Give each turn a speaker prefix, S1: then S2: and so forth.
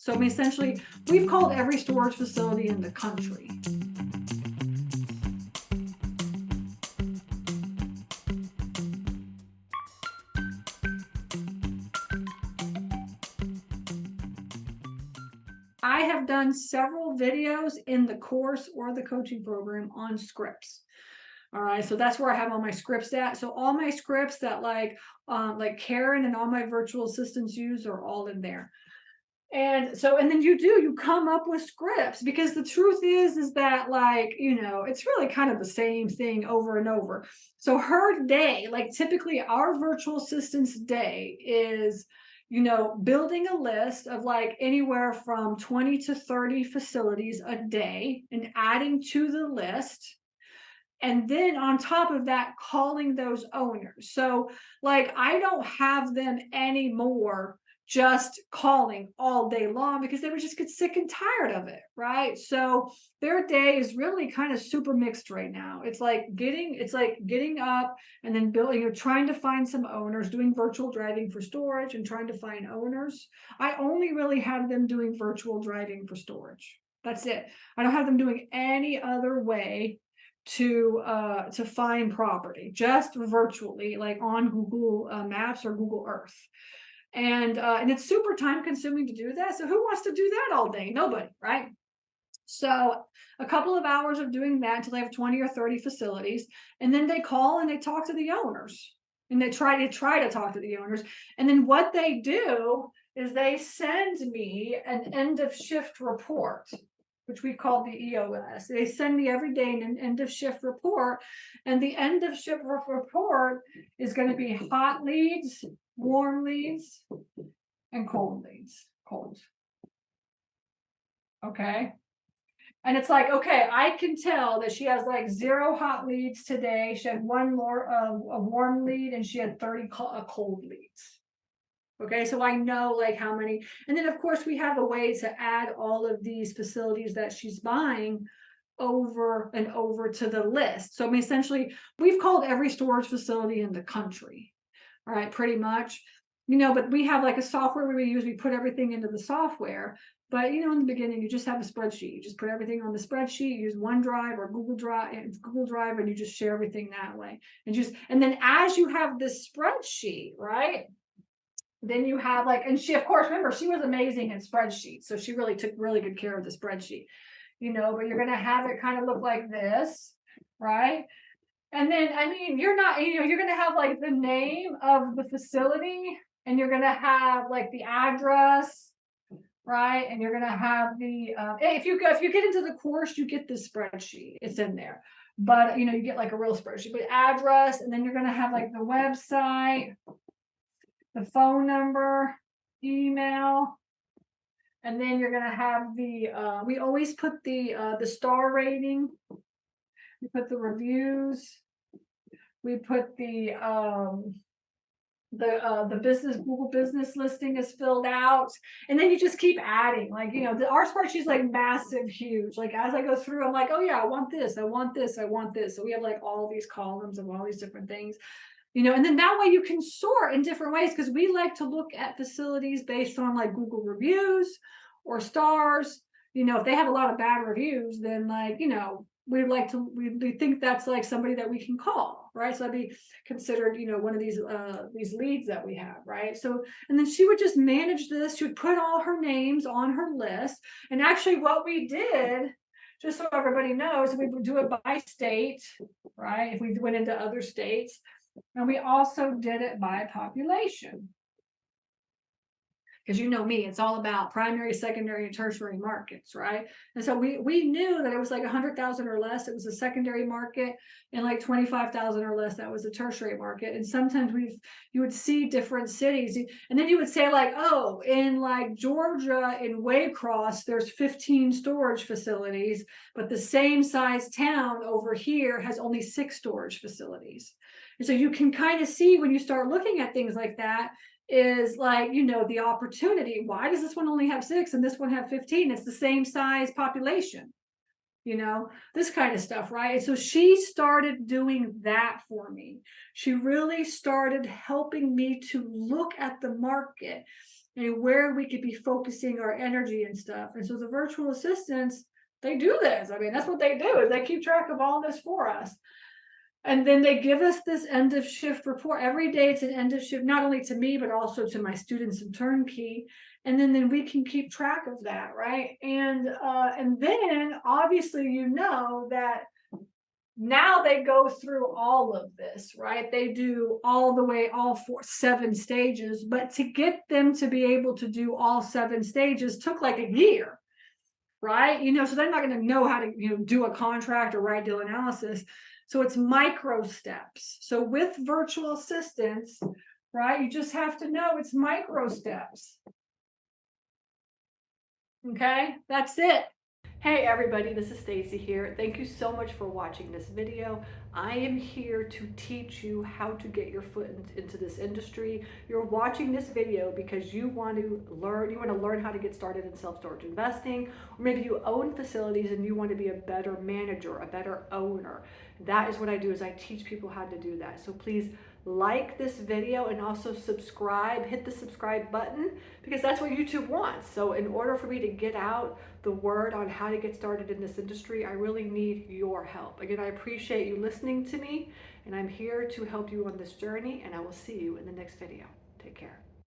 S1: So I mean, essentially, we've called every storage facility in the country. I have done several videos in the course or the coaching program on scripts. All right, so that's where I have all my scripts at. So all my scripts that like Karen and all my virtual assistants use are all in there. And so, and then you come up with scripts, because the truth is that, like, it's really kind of the same thing over and over. So her day, like typically our virtual assistant's day is, building a list of like anywhere from 20 to 30 facilities a day and adding to the list. And then on top of that, calling those owners. So like, I don't have them anymore just calling all day long, because they would just get sick and tired of it, right? So their day is really kind of super mixed right now. It's like getting up and then building, trying to find some owners, doing virtual driving for storage and trying to find owners. I only really have them doing virtual driving for storage. That's it. I don't have them doing any other way to find property, just virtually, like on Google Maps or Google Earth. And it's super time consuming to do that. So who wants to do that all day? Nobody, right? So a couple of hours of doing that until they have 20 or 30 facilities, and then they call and they talk to the owners, and they try to talk to the owners. And then what they do is they send me an end of shift report, which we call the EOS. They send me every day an end of shift report, and the end of shift report is going to be hot leads, warm leads, and cold leads. Cold. Okay. And it's like, okay, I can tell that she has like 0 hot leads today. She had one more a warm lead, and she had 30 cold leads. Okay, so I know like how many. And then of course we have a way to add all of these facilities that she's buying over and over to the list. So I mean, essentially, we've called every storage facility in the country. All right, pretty much. But we have like a software we use. We put everything into the software. But in the beginning, you just have a spreadsheet. You just put everything on the spreadsheet. You use OneDrive or Google Drive, and you just share everything that way. And then as you have this spreadsheet, right? Then you have like, and she, of course, remember, she was amazing in spreadsheets. So she really took really good care of the spreadsheet, but you're going to have it kind of look like this, right? And then, I mean, you're going to have like the name of the facility, and you're going to have like the address, right? And you're going to have the, if you get into the course, you get this spreadsheet, it's in there, but you get like a real spreadsheet, but address, and then you're going to have like the website, the phone number, email, and then you're going to have the, we always put the star rating, we put the reviews, we put the business, Google business listing is filled out, and then you just keep adding, like, our spreadsheet is like massive, huge. Like as I go through, I'm like, oh yeah, I want this, I want this, I want this. So we have like all these columns of all these different things. And then that way you can sort in different ways, because we like to look at facilities based on like Google reviews or stars. If they have a lot of bad reviews, then like, we think that's like somebody that we can call, right? So that'd be considered, one of these leads that we have, right? So, and then she would just manage this. She would put all her names on her list. And actually what we did, just so everybody knows, we would do it by state, right? If we went into other states. And we also did it by population. Because me, it's all about primary, secondary, and tertiary markets, right? And so we knew that it was like 100,000 or less, it was a secondary market, and like 25,000 or less, that was a tertiary market. And sometimes you would see different cities, and then you would say like, oh, in like Georgia, in Waycross, there's 15 storage facilities, but the same size town over here has only 6 storage facilities. And so you can kind of see, when you start looking at things like that, is like, the opportunity. Why does this one only have 6 and this one have 15? It's the same size population, this kind of stuff, right? So she started doing that for me. She really started helping me to look at the market. and where we could be focusing our energy and stuff. And so the virtual assistants, they do this. I mean, that's what they do, is they keep track of all this for us. And then they give us this end of shift report. Every day it's an end of shift, not only to me, but also to my students and turnkey. And then we can keep track of that, right? And then obviously that now they go through all of this, right? They do all the way, all 7 stages, but to get them to be able to do all 7 stages took like a year, right? So they're not going to know how to, do a contract or write deal analysis. So it's micro steps. So with virtual assistants, right, you just have to know it's micro steps. Okay, that's it. Hey everybody, this is Stacy here. Thank you so much for watching this video. I am here to teach you how to get your foot into this industry. You're watching this video because you want to learn how to get started in self-storage investing, or maybe you own facilities and you want to be a better manager, a better owner. That is what I do, is I teach people how to do that. So please like this video and also subscribe, hit the subscribe button, because that's what YouTube wants. So in order for me to get out the word on how to get started in this industry, I really need your help. Again, I appreciate you listening to me, and I'm here to help you on this journey, and I will see you in the next video. Take care.